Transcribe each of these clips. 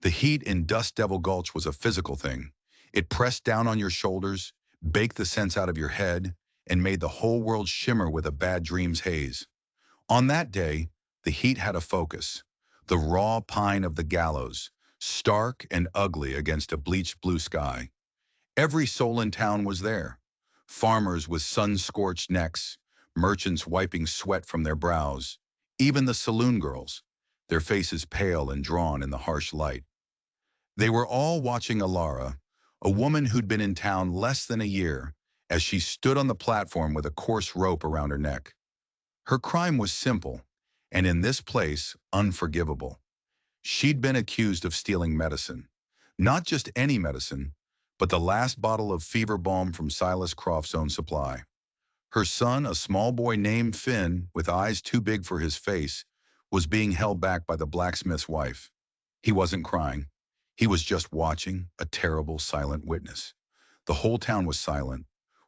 The heat in Dust Devil Gulch was a physical thing. It pressed down on your shoulders, baked the sense out of your head, and made the whole world shimmer with a bad dream's haze. On that day, the heat had a focus. The raw pine of the gallows, stark and ugly against a bleached blue sky. Every soul in town was there. Farmers with sun-scorched necks, merchants wiping sweat from their brows, even the saloon girls, their faces pale and drawn in the harsh light. They were all watching Alara, a woman who'd been in town less than a year, as she stood on the platform with a coarse rope around her neck. Her crime was simple, and in this place, unforgivable. She'd been accused of stealing medicine. Not just any medicine, but the last bottle of fever balm from Silas Croft's own supply. Her son, a small boy named Finn, with eyes too big for his face, was being held back by the blacksmith's wife. He wasn't crying. He was just watching, a terrible, silent witness. The whole town was silent,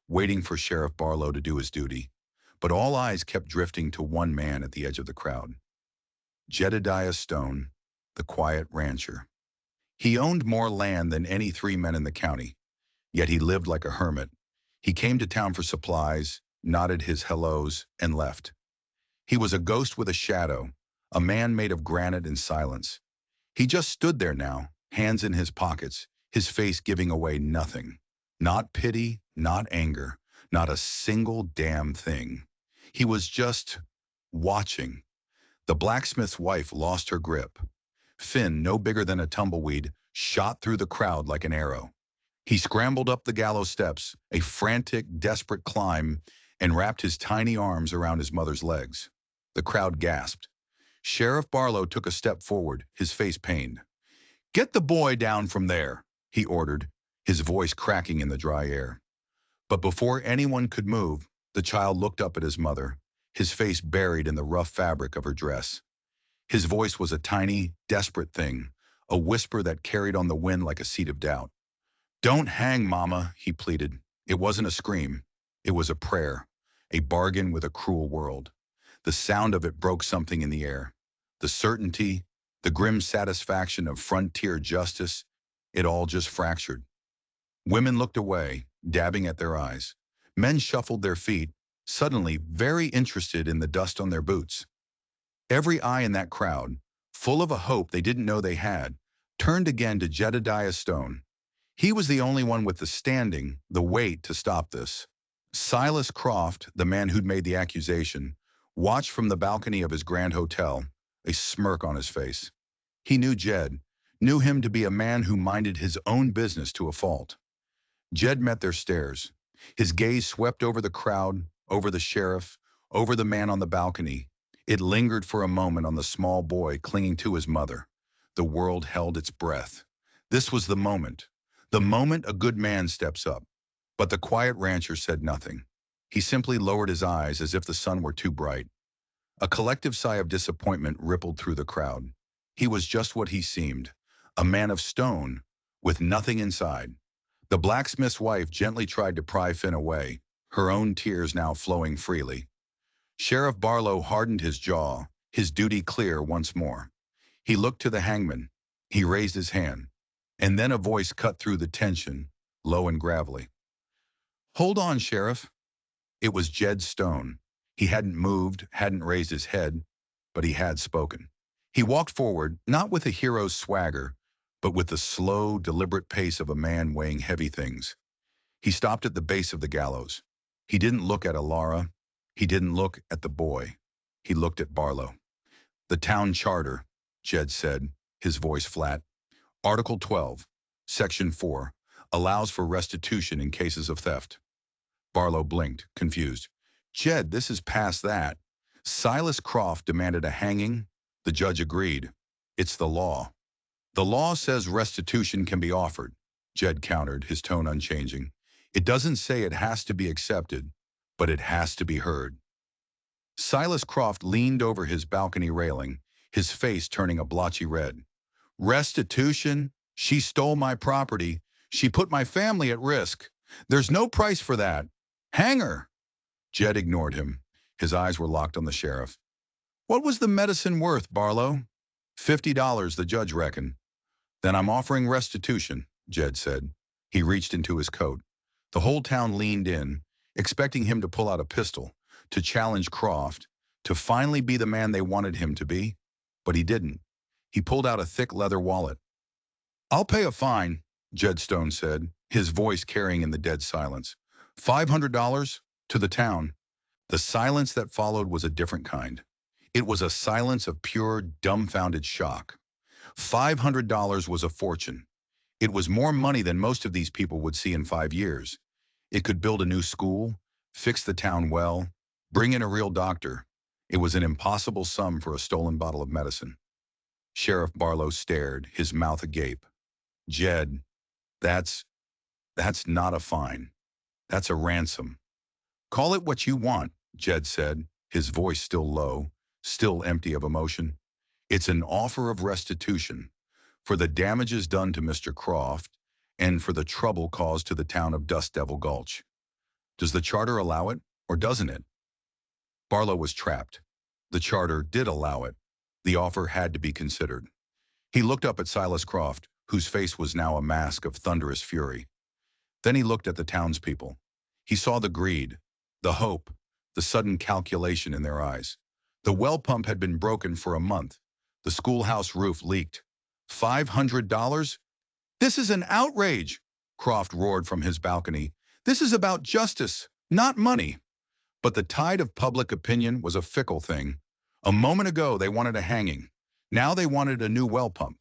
waiting for Sheriff Barlow to do his duty. But all eyes kept drifting to one man at the edge of the crowd. Jedediah Stone, the quiet rancher. He owned more land than any three men in the county, yet he lived like a hermit. He came to town for supplies, nodded his hellos, and left. He was a ghost with a shadow, a man made of granite and silence. He just stood there now, hands in his pockets, his face giving away nothing. Not pity, not anger, not a single damn thing. He was just watching. The blacksmith's wife lost her grip. Finn, no bigger than a tumbleweed, shot through the crowd like an arrow. He scrambled up the gallows steps, a frantic, desperate climb, and wrapped his tiny arms around his mother's legs. The crowd gasped. Sheriff Barlow took a step forward, his face pained. "Get the boy down from there," he ordered, his voice cracking in the dry air. But before anyone could move, the child looked up at his mother, his face buried in the rough fabric of her dress. His voice was a tiny, desperate thing, a whisper that carried on the wind like a seed of doubt. "Don't hang, Mama," he pleaded. It wasn't a scream. It was a prayer, a bargain with a cruel world. The sound of it broke something in the air. The certainty, the grim satisfaction of frontier justice, it all just fractured. Women looked away, dabbing at their eyes. Men shuffled their feet, suddenly very interested in the dust on their boots. Every eye in that crowd, full of a hope they didn't know they had, turned again to Jedediah Stone. He was the only one with the standing, the weight to stop this. Silas Croft, the man who'd made the accusation, watched from the balcony of his grand hotel, a smirk on his face. He knew Jed, knew him to be a man who minded his own business to a fault. Jed met their stares. His gaze swept over the crowd, over the sheriff, over the man on the balcony. It lingered for a moment on the small boy clinging to his mother. The world held its breath. This was the moment a good man steps up. But the quiet rancher said nothing. He simply lowered his eyes as if the sun were too bright. A collective sigh of disappointment rippled through the crowd. He was just what he seemed, a man of stone, with nothing inside. The blacksmith's wife gently tried to pry Finn away, her own tears now flowing freely. Sheriff Barlow hardened his jaw, his duty clear once more. He looked to the hangman. He raised his hand. And then a voice cut through the tension, low and gravelly. "Hold on, Sheriff." It was Jed Stone. He hadn't moved, hadn't raised his head, but he had spoken. He walked forward, not with a hero's swagger, but with the slow, deliberate pace of a man weighing heavy things. He stopped at the base of the gallows. He didn't look at Alara. He didn't look at the boy. He looked at Barlow. "The town charter," Jed said, his voice flat. "Article 12, Section 4, allows for restitution in cases of theft." Barlow blinked, confused. "Jed, this is past that. Silas Croft demanded a hanging. The judge agreed. It's the law." "The law says restitution can be offered," Jed countered, his tone unchanging. "It doesn't say it has to be accepted, but it has to be heard." Silas Croft leaned over his balcony railing, his face turning a blotchy red. "Restitution? She stole my property. She put my family at risk. There's no price for that. Hang her." Jed ignored him. His eyes were locked on the sheriff. "What was the medicine worth, Barlow?" $50, the judge reckoned. Then I'm offering restitution, Jed said. He reached into his coat. The whole town leaned in, expecting him to pull out a pistol, to challenge Croft, to finally be the man they wanted him to be. But he didn't. He pulled out a thick leather wallet. I'll pay a fine, Jed Stone said, his voice carrying in the dead silence. $500 to the town. The silence that followed was a different kind. It was a silence of pure, dumbfounded shock. $500 was a fortune. It was more money than most of these people would see in 5 years. It could build a new school, fix the town well, bring in a real doctor. It was an impossible sum for a stolen bottle of medicine. Sheriff Barlow stared, his mouth agape. Jed, that's not a fine. That's a ransom. Call it what you want, Jed said, his voice still low, still empty of emotion. It's an offer of restitution for the damages done to Mr. Croft and for the trouble caused to the town of Dust Devil Gulch. Does the charter allow it, or doesn't it? Barlow was trapped. The charter did allow it. The offer had to be considered. He looked up at Silas Croft, whose face was now a mask of thunderous fury. Then he looked at the townspeople. He saw the greed, the hope, the sudden calculation in their eyes. The well pump had been broken for a month. The schoolhouse roof leaked. $500? This is an outrage, Croft roared from his balcony. This is about justice, not money. But the tide of public opinion was a fickle thing. A moment ago, they wanted a hanging. Now they wanted a new well pump.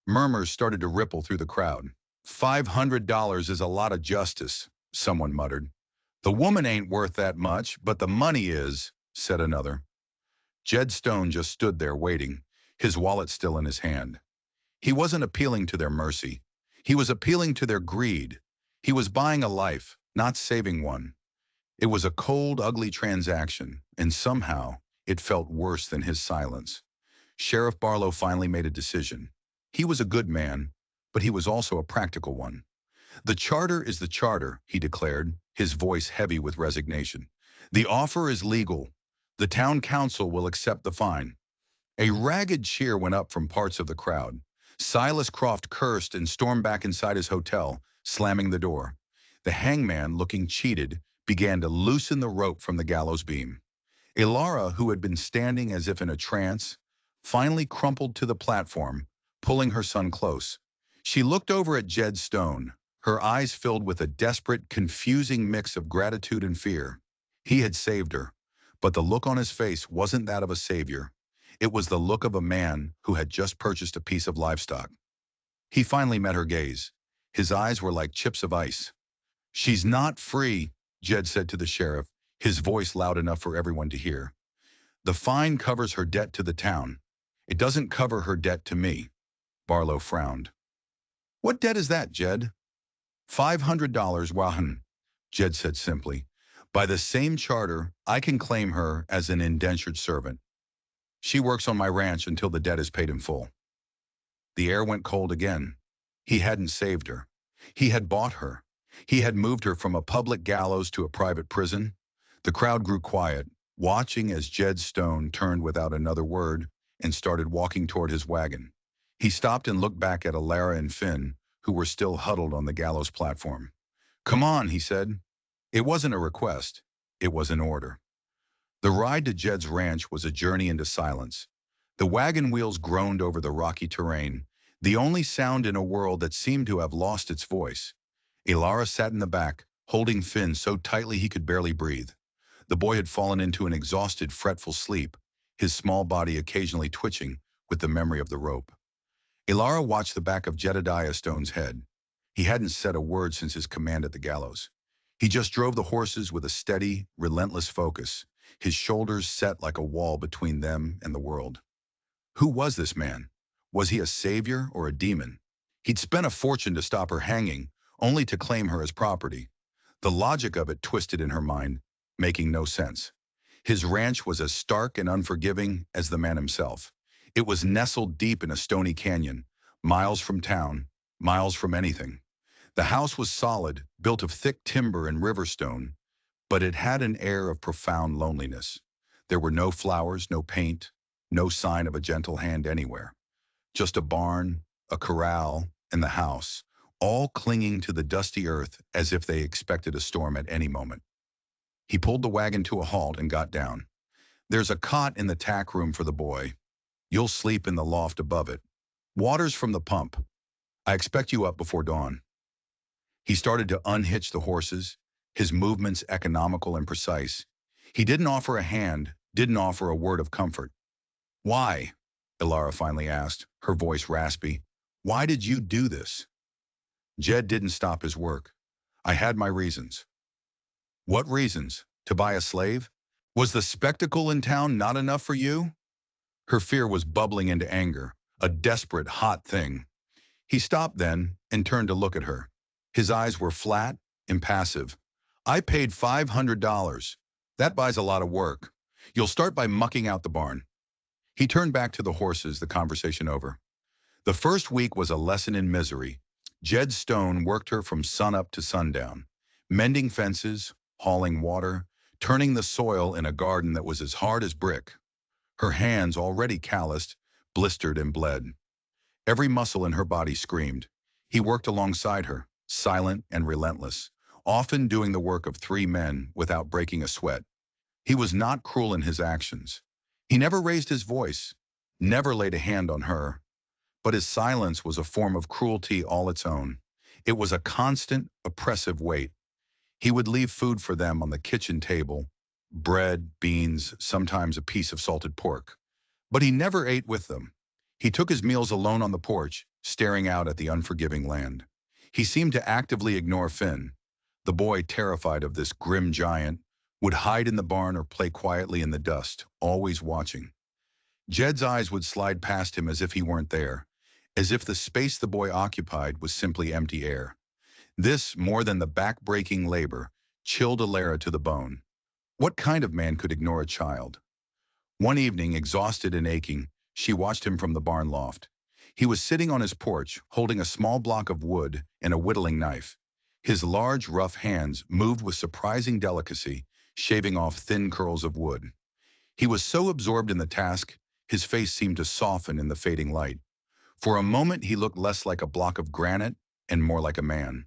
Murmurs started to ripple through the crowd. $500 is a lot of justice, someone muttered. The woman ain't worth that much, but the money is, said another. Jed Stone just stood there waiting, his wallet still in his hand. He wasn't appealing to their mercy. He was appealing to their greed. He was buying a life, not saving one. It was a cold, ugly transaction, and somehow it felt worse than his silence. Sheriff Barlow finally made a decision. He was a good man, but he was also a practical one. The charter is the charter, he declared, his voice heavy with resignation. The offer is legal. The town council will accept the fine. A ragged cheer went up from parts of the crowd. Silas Croft cursed and stormed back inside his hotel, slamming the door. The hangman, looking cheated, began to loosen the rope from the gallows beam. Ilara, who had been standing as if in a trance, finally crumpled to the platform, pulling her son close. She looked over at Jed Stone, her eyes filled with a desperate, confusing mix of gratitude and fear. He had saved her, but the look on his face wasn't that of a savior. It was the look of a man who had just purchased a piece of livestock. He finally met her gaze. His eyes were like chips of ice. She's not free, Jed said to the sheriff, his voice loud enough for everyone to hear. The fine covers her debt to the town. It doesn't cover her debt to me. Barlow frowned. What debt is that, Jed? $500, Wahan, Jed said simply. By the same charter, I can claim her as an indentured servant. She works on my ranch until the debt is paid in full. The air went cold again. He hadn't saved her. He had bought her. He had moved her from a public gallows to a private prison. The crowd grew quiet, watching as Jed Stone turned without another word and started walking toward his wagon. He stopped and looked back at Ilara and Finn, who were still huddled on the gallows platform. Come on, he said. It wasn't a request. It was an order. The ride to Jed's ranch was a journey into silence. The wagon wheels groaned over the rocky terrain, the only sound in a world that seemed to have lost its voice. Ilara sat in the back, holding Finn so tightly he could barely breathe. The boy had fallen into an exhausted, fretful sleep, his small body occasionally twitching with the memory of the rope. Ilara watched the back of Jedediah Stone's head. He hadn't said a word since his command at the gallows. He just drove the horses with a steady, relentless focus, his shoulders set like a wall between them and the world. Who was this man? Was he a savior or a demon? He'd spent a fortune to stop her hanging, only to claim her as property. The logic of it twisted in her mind, making no sense. His ranch was as stark and unforgiving as the man himself. It was nestled deep in a stony canyon, miles from town, miles from anything. The house was solid, built of thick timber and river stone, but it had an air of profound loneliness. There were no flowers, no paint, no sign of a gentle hand anywhere. Just a barn, a corral, and the house, all clinging to the dusty earth as if they expected a storm at any moment. He pulled the wagon to a halt and got down. There's a cot in the tack room for the boy. You'll sleep in the loft above it. Water's from the pump. I expect you up before dawn. He started to unhitch the horses, his movements economical and precise. He didn't offer a hand, didn't offer a word of comfort. Why? Ilara finally asked, her voice raspy. Why did you do this? Jed didn't stop his work. I had my reasons. What reasons? To buy a slave? Was the spectacle in town not enough for you? Her fear was bubbling into anger, a desperate, hot thing. He stopped then and turned to look at her. His eyes were flat, impassive. I paid $500. That buys a lot of work. You'll start by mucking out the barn. He turned back to the horses, the conversation over. The first week was a lesson in misery. Jed Stone worked her from sunup to sundown, mending fences, hauling water, turning the soil in a garden that was as hard as brick. Her hands, already calloused, blistered and bled. Every muscle in her body screamed. He worked alongside her, silent and relentless, often doing the work of 3 men without breaking a sweat. He was not cruel in his actions. He never raised his voice, never laid a hand on her. But his silence was a form of cruelty all its own. It was a constant, oppressive weight. He would leave food for them on the kitchen table, bread, beans, sometimes a piece of salted pork. But he never ate with them. He took his meals alone on the porch, staring out at the unforgiving land. He seemed to actively ignore Finn. The boy, terrified of this grim giant, would hide in the barn or play quietly in the dust, always watching. Jed's eyes would slide past him as if he weren't there, as if the space the boy occupied was simply empty air. This, more than the back-breaking labor, chilled Ilara to the bone. What kind of man could ignore a child? One evening, exhausted and aching, she watched him from the barn loft. He was sitting on his porch, holding a small block of wood and a whittling knife. His large, rough hands moved with surprising delicacy, shaving off thin curls of wood. He was so absorbed in the task, his face seemed to soften in the fading light. For a moment, he looked less like a block of granite and more like a man.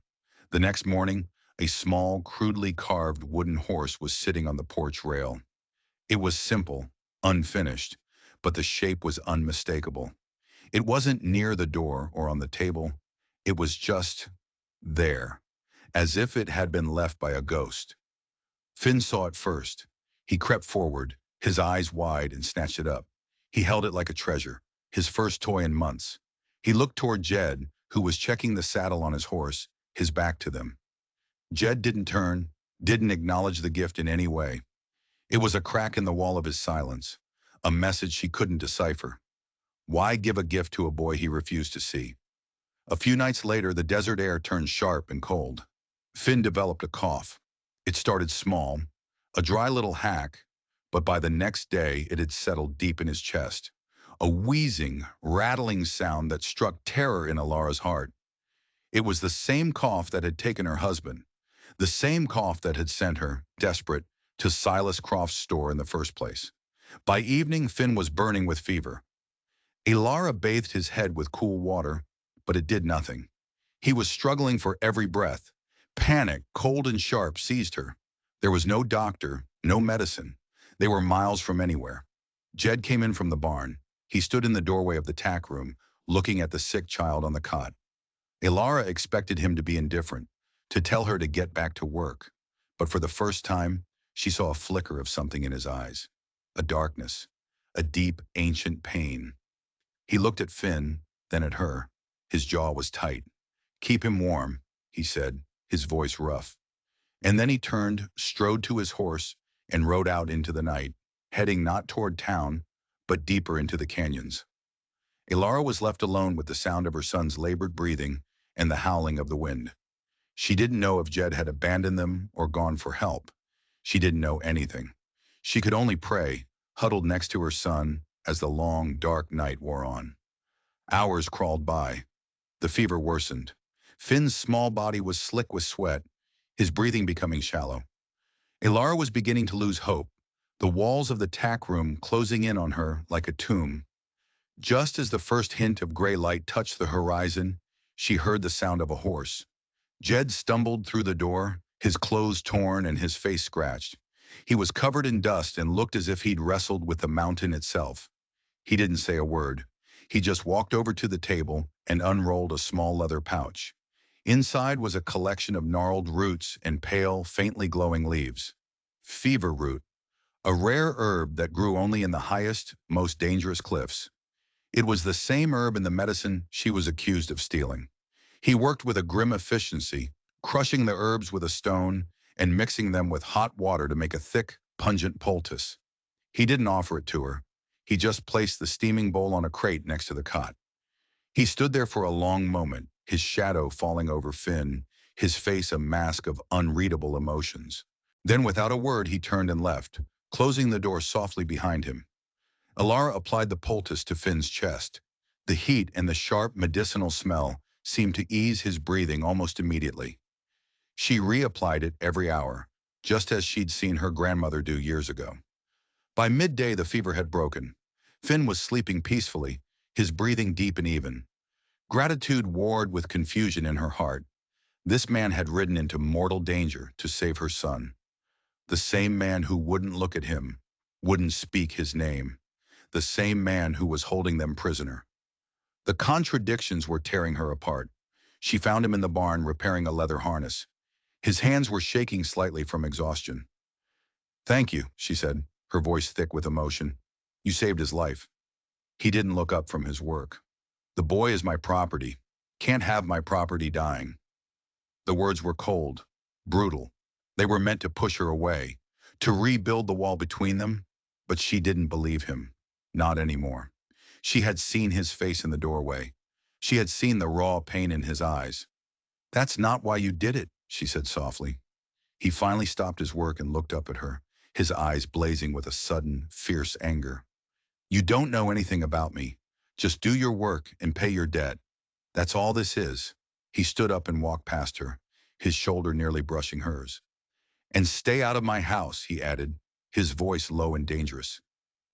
The next morning, a small, crudely carved wooden horse was sitting on the porch rail. It was simple, unfinished, but the shape was unmistakable. It wasn't near the door or on the table. It was just there, as if it had been left by a ghost. Finn saw it first. He crept forward, his eyes wide, and snatched it up. He held it like a treasure, his first toy in months. He looked toward Jed, who was checking the saddle on his horse, his back to them. Jed didn't turn, didn't acknowledge the gift in any way. It was a crack in the wall of his silence, a message she couldn't decipher. Why give a gift to a boy he refused to see? A few nights later, the desert air turned sharp and cold. Finn developed a cough. It started small, a dry little hack, but by the next day it had settled deep in his chest. A wheezing, rattling sound that struck terror in Ilara's heart. It was the same cough that had taken her husband, the same cough that had sent her, desperate, to Silas Croft's store in the first place. By evening, Finn was burning with fever. Ilara bathed his head with cool water, but it did nothing. He was struggling for every breath. Panic, cold and sharp, seized her. There was no doctor, no medicine. They were miles from anywhere. Jed came in from the barn. He stood in the doorway of the tack room, looking at the sick child on the cot. Ilara expected him to be indifferent, to tell her to get back to work. But for the first time, she saw a flicker of something in his eyes. A darkness, a deep, ancient pain. He looked at Finn, then at her. His jaw was tight. "Keep him warm," he said, his voice rough. And then he turned, strode to his horse, and rode out into the night, heading not toward town, but deeper into the canyons. Ilara was left alone with the sound of her son's labored breathing and the howling of the wind. She didn't know if Jed had abandoned them or gone for help. She didn't know anything. She could only pray, huddled next to her son, as the long, dark night wore on. Hours crawled by. The fever worsened. Finn's small body was slick with sweat, his breathing becoming shallow. Ilara was beginning to lose hope, the walls of the tack room closing in on her like a tomb. Just as the first hint of gray light touched the horizon, she heard the sound of a horse. Jed stumbled through the door, his clothes torn and his face scratched. He was covered in dust and looked as if he'd wrestled with the mountain itself. He didn't say a word. He just walked over to the table and unrolled a small leather pouch. Inside was a collection of gnarled roots and pale, faintly glowing leaves. Fever root, a rare herb that grew only in the highest, most dangerous cliffs. It was the same herb in the medicine she was accused of stealing. He worked with a grim efficiency, crushing the herbs with a stone and mixing them with hot water to make a thick, pungent poultice. He didn't offer it to her. He just placed the steaming bowl on a crate next to the cot. He stood there for a long moment, his shadow falling over Finn, his face a mask of unreadable emotions. Then without a word he turned and left, closing the door softly behind him. Alara applied the poultice to Finn's chest. The heat and the sharp medicinal smell seemed to ease his breathing almost immediately. She reapplied it every hour, just as she'd seen her grandmother do years ago. By midday the fever had broken. Finn was sleeping peacefully, his breathing deep and even. Gratitude warred with confusion in her heart. This man had ridden into mortal danger to save her son. The same man who wouldn't look at him, wouldn't speak his name. The same man who was holding them prisoner. The contradictions were tearing her apart. She found him in the barn repairing a leather harness. His hands were shaking slightly from exhaustion. "Thank you," she said, her voice thick with emotion. "You saved his life." He didn't look up from his work. "The boy is my property. Can't have my property dying." The words were cold, brutal. They were meant to push her away, to rebuild the wall between them, but she didn't believe him. Not anymore. She had seen his face in the doorway. She had seen the raw pain in his eyes. "That's not why you did it," she said softly. He finally stopped his work and looked up at her, his eyes blazing with a sudden, fierce anger. "You don't know anything about me. Just do your work and pay your debt. That's all this is." He stood up and walked past her, his shoulder nearly brushing hers. "And stay out of my house," he added, his voice low and dangerous.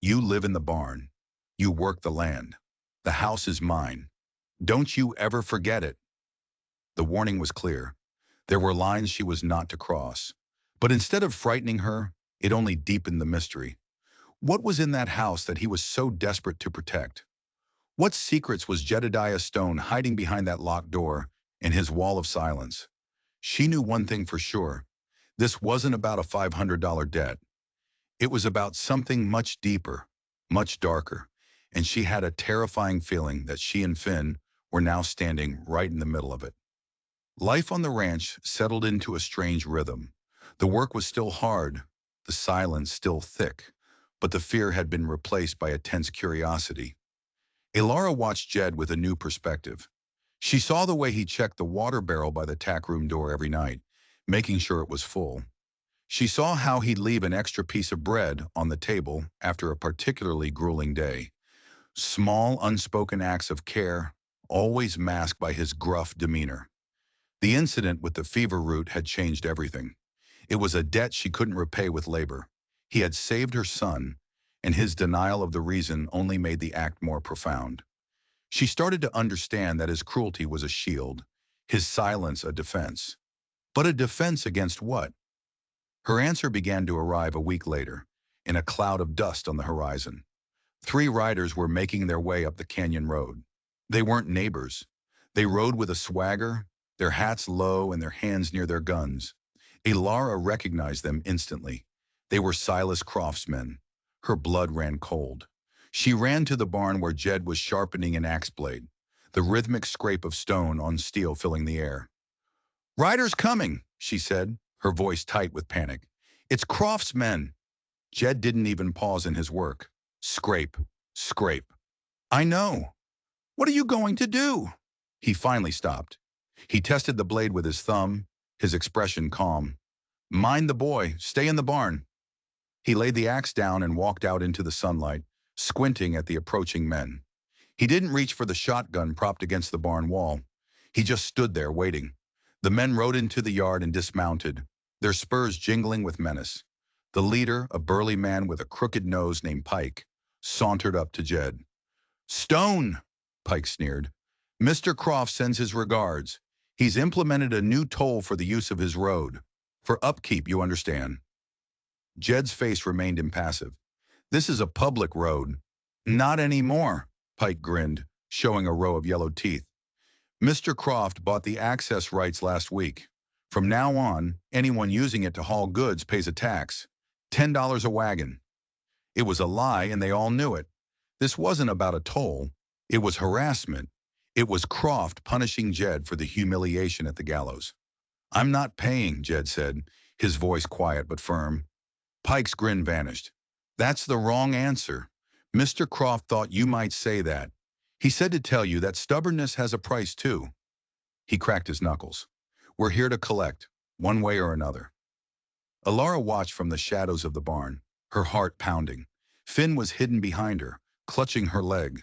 "You live in the barn. You work the land. The house is mine. Don't you ever forget it." The warning was clear. There were lines she was not to cross. But instead of frightening her, it only deepened the mystery. What was in that house that he was so desperate to protect? What secrets was Jedediah Stone hiding behind that locked door and his wall of silence? She knew one thing for sure. This wasn't about a $500 debt. It was about something much deeper, much darker, and she had a terrifying feeling that she and Finn were now standing right in the middle of it. Life on the ranch settled into a strange rhythm. The work was still hard, the silence still thick, but the fear had been replaced by a tense curiosity. Elara watched Jed with a new perspective. She saw the way he checked the water barrel by the tack room door every night, making sure it was full. She saw how he'd leave an extra piece of bread on the table after a particularly grueling day. Small, unspoken acts of care, always masked by his gruff demeanor. The incident with the fever root had changed everything. It was a debt she couldn't repay with labor. He had saved her son, and his denial of the reason only made the act more profound. She started to understand that his cruelty was a shield, his silence a defense. But a defense against what? Her answer began to arrive a week later, in a cloud of dust on the horizon. 3 riders were making their way up the canyon road. They weren't neighbors. They rode with a swagger, their hats low and their hands near their guns. Elara recognized them instantly. They were Silas Croftsmen. Her blood ran cold. She ran to the barn where Jed was sharpening an axe blade, the rhythmic scrape of stone on steel filling the air. "Riders coming," she said, her voice tight with panic. "It's Croftsmen." Jed didn't even pause in his work. Scrape, scrape. "I know. What are you going to do?" He finally stopped. He tested the blade with his thumb, his expression calm. "Mind the boy. Stay in the barn." He laid the axe down and walked out into the sunlight, squinting at the approaching men. He didn't reach for the shotgun propped against the barn wall. He just stood there waiting. The men rode into the yard and dismounted, their spurs jingling with menace. The leader, a burly man with a crooked nose named Pike, sauntered up to Jed. "Stone," Pike sneered. "Mr. Croft sends his regards. He's implemented a new toll for the use of his road. For upkeep, you understand." Jed's face remained impassive. "This is a public road." "Not anymore," Pike grinned, showing a row of yellow teeth. "Mr. Croft bought the access rights last week. From now on, anyone using it to haul goods pays a tax. $10 a wagon." It was a lie, and they all knew it. This wasn't about a toll. It was harassment. It was Croft punishing Jed for the humiliation at the gallows. "I'm not paying," Jed said, his voice quiet but firm. Pike's grin vanished. "That's the wrong answer. Mr. Croft thought you might say that. He said to tell you that stubbornness has a price too." He cracked his knuckles. "We're here to collect, one way or another." Alara watched from the shadows of the barn, her heart pounding. Finn was hidden behind her, clutching her leg.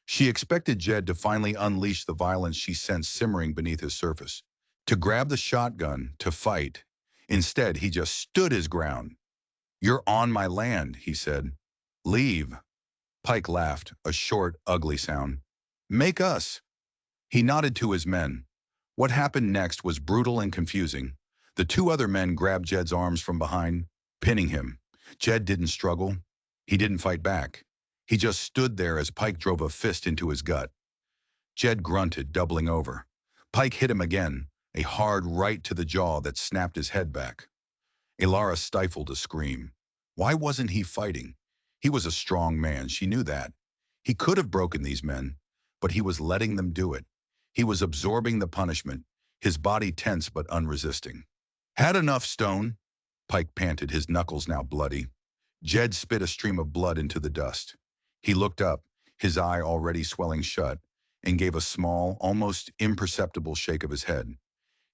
She expected Jed to finally unleash the violence she sensed simmering beneath his surface, to grab the shotgun, to fight. Instead, he just stood his ground. "You're on my land," he said. "Leave." Pike laughed, a short, ugly sound. "Make us." He nodded to his men. What happened next was brutal and confusing. The two other men grabbed Jed's arms from behind, pinning him. Jed didn't struggle. He didn't fight back. He just stood there as Pike drove a fist into his gut. Jed grunted, doubling over. Pike hit him again, a hard right to the jaw that snapped his head back. Alara stifled a scream. Why wasn't he fighting? He was a strong man, she knew that. He could have broken these men, but he was letting them do it. He was absorbing the punishment, his body tense but unresisting. "Had enough, Stone," Pike panted, his knuckles now bloody. Jed spit a stream of blood into the dust. He looked up, his eye already swelling shut, and gave a small, almost imperceptible shake of his head.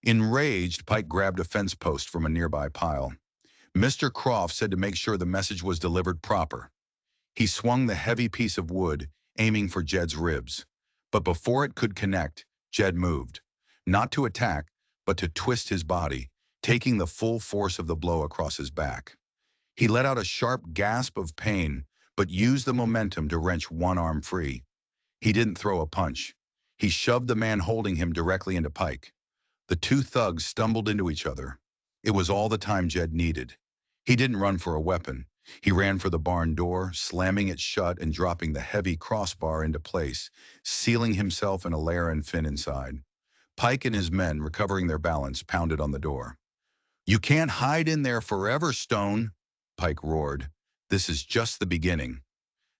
Enraged, Pike grabbed a fence post from a nearby pile. Mr. Croft said to make sure the message was delivered proper. He swung the heavy piece of wood, aiming for Jed's ribs. But before it could connect, Jed moved. Not to attack, but to twist his body, taking the full force of the blow across his back. He let out a sharp gasp of pain, but used the momentum to wrench one arm free. He didn't throw a punch. He shoved the man holding him directly into Pike. The two thugs stumbled into each other. It was all the time Jed needed. He didn't run for a weapon. He ran for the barn door, slamming it shut and dropping the heavy crossbar into place, sealing himself and Alara and Finn inside. Pike and his men, recovering their balance, pounded on the door. "You can't hide in there forever, Stone," Pike roared. "This is just the beginning."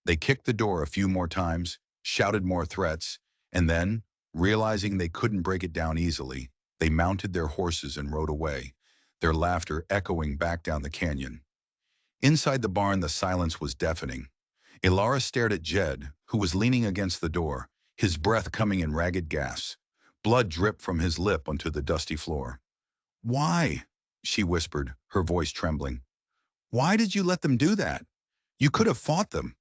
They kicked the door a few more times, shouted more threats, and then, realizing they couldn't break it down easily, they mounted their horses and rode away, their laughter echoing back down the canyon. Inside the barn, the silence was deafening. Alara stared at Jed, who was leaning against the door, his breath coming in ragged gasps. Blood dripped from his lip onto the dusty floor. "Why?" she whispered, her voice trembling. "Why did you let them do that? You could have fought them."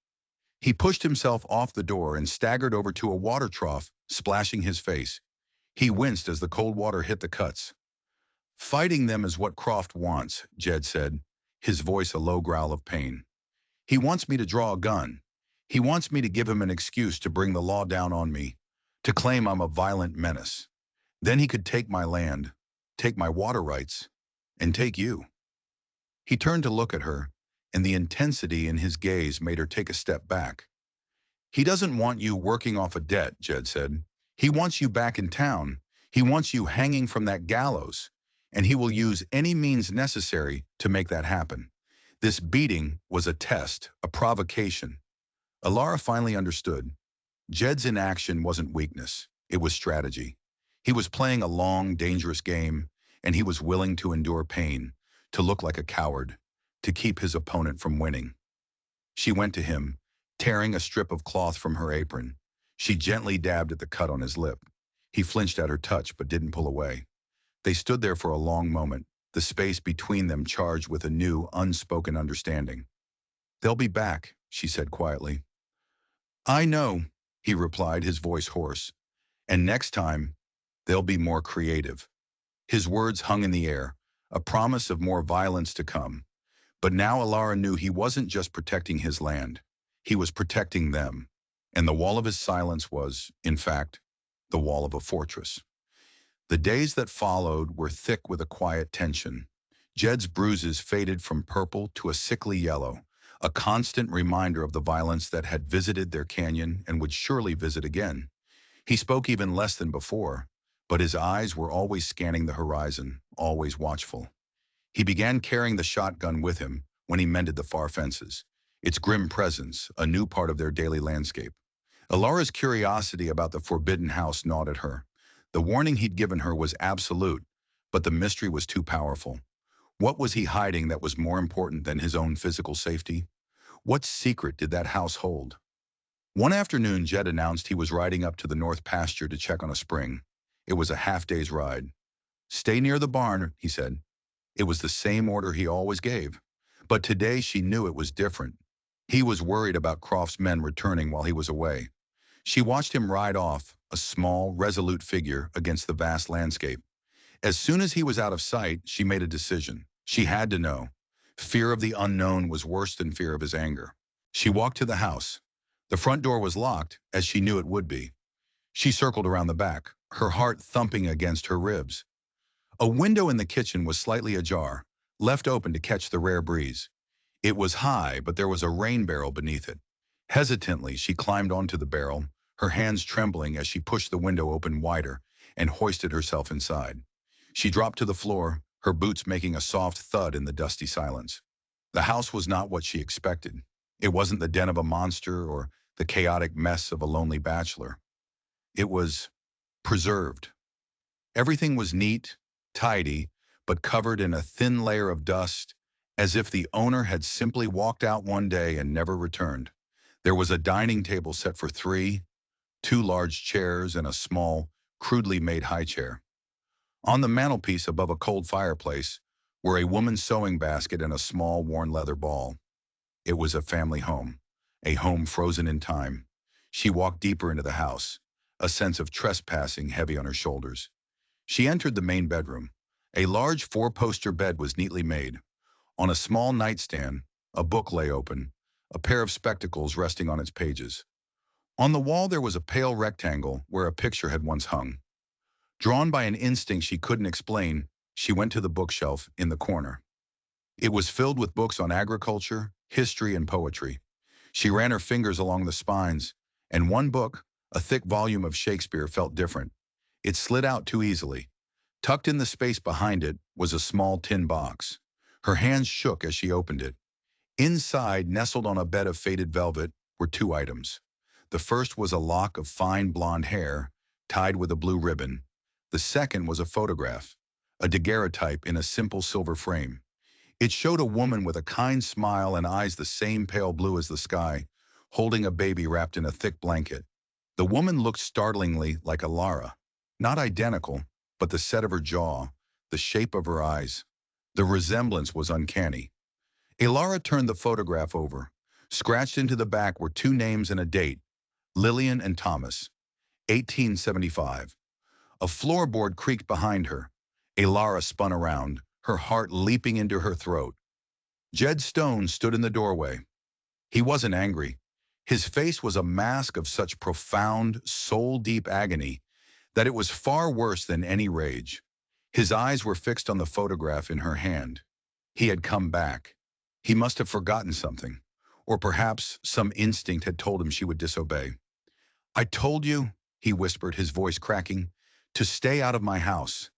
He pushed himself off the door and staggered over to a water trough, splashing his face. He winced as the cold water hit the cuts. "Fighting them is what Croft wants," Jed said, his voice a low growl of pain. "He wants me to draw a gun. He wants me to give him an excuse to bring the law down on me, to claim I'm a violent menace. Then he could take my land, take my water rights, and take you." He turned to look at her, and the intensity in his gaze made her take a step back. "He doesn't want you working off a debt," Jed said. "He wants you back in town. He wants you hanging from that gallows, and he will use any means necessary to make that happen. This beating was a test, a provocation." Alara finally understood. Jed's inaction wasn't weakness, it was strategy. He was playing a long, dangerous game, and he was willing to endure pain, to look like a coward, to keep his opponent from winning. She went to him, tearing a strip of cloth from her apron. She gently dabbed at the cut on his lip. He flinched at her touch but didn't pull away. They stood there for a long moment, the space between them charged with a new, unspoken understanding. "They'll be back," she said quietly. "I know," he replied, his voice hoarse. "And next time, they'll be more creative." His words hung in the air, a promise of more violence to come. But now Alara knew he wasn't just protecting his land. He was protecting them. And the wall of his silence was, in fact, the wall of a fortress. The days that followed were thick with a quiet tension. Jed's bruises faded from purple to a sickly yellow, a constant reminder of the violence that had visited their canyon and would surely visit again. He spoke even less than before, but his eyes were always scanning the horizon, always watchful. He began carrying the shotgun with him when he mended the far fences, its grim presence, a new part of their daily landscape. Alara's curiosity about the forbidden house gnawed at her. The warning he'd given her was absolute, but the mystery was too powerful. What was he hiding that was more important than his own physical safety? What secret did that house hold? One afternoon, Jed announced he was riding up to the north pasture to check on a spring. It was a half-day's ride. "Stay near the barn," he said. It was the same order he always gave. But today she knew it was different. He was worried about Croft's men returning while he was away. She watched him ride off, a small, resolute figure against the vast landscape. As soon as he was out of sight, she made a decision. She had to know. Fear of the unknown was worse than fear of his anger. She walked to the house. The front door was locked, as she knew it would be. She circled around the back, her heart thumping against her ribs. A window in the kitchen was slightly ajar, left open to catch the rare breeze. It was high, but there was a rain barrel beneath it. Hesitantly, she climbed onto the barrel, her hands trembling as she pushed the window open wider and hoisted herself inside. She dropped to the floor, her boots making a soft thud in the dusty silence. The house was not what she expected. It wasn't the den of a monster or the chaotic mess of a lonely bachelor. It was preserved. Everything was neat, tidy, but covered in a thin layer of dust, as if the owner had simply walked out one day and never returned. There was a dining table set for three, two large chairs and a small, crudely made high chair. On the mantelpiece above a cold fireplace were a woman's sewing basket and a small worn leather ball. It was a family home, a home frozen in time. She walked deeper into the house, a sense of trespassing heavy on her shoulders. She entered the main bedroom. A large four-poster bed was neatly made. On a small nightstand, a book lay open, a pair of spectacles resting on its pages. On the wall there was a pale rectangle where a picture had once hung. Drawn by an instinct she couldn't explain, she went to the bookshelf in the corner. It was filled with books on agriculture, history, and poetry. She ran her fingers along the spines, and one book, a thick volume of Shakespeare, felt different. It slid out too easily. Tucked in the space behind it was a small tin box. Her hands shook as she opened it. Inside, nestled on a bed of faded velvet, were two items. The first was a lock of fine blonde hair, tied with a blue ribbon. The second was a photograph, a daguerreotype in a simple silver frame. It showed a woman with a kind smile and eyes the same pale blue as the sky, holding a baby wrapped in a thick blanket. The woman looked startlingly like Alara. Not identical, but the set of her jaw, the shape of her eyes. The resemblance was uncanny. Alara turned the photograph over. Scratched into the back were two names and a date, Lillian and Thomas, 1875. A floorboard creaked behind her. Alara spun around, her heart leaping into her throat. Jed Stone stood in the doorway. He wasn't angry. His face was a mask of such profound, soul-deep agony that it was far worse than any rage. His eyes were fixed on the photograph in her hand. He had come back. He must have forgotten something, or perhaps some instinct had told him she would disobey. "I told you," he whispered, his voice cracking, "to stay out of my house."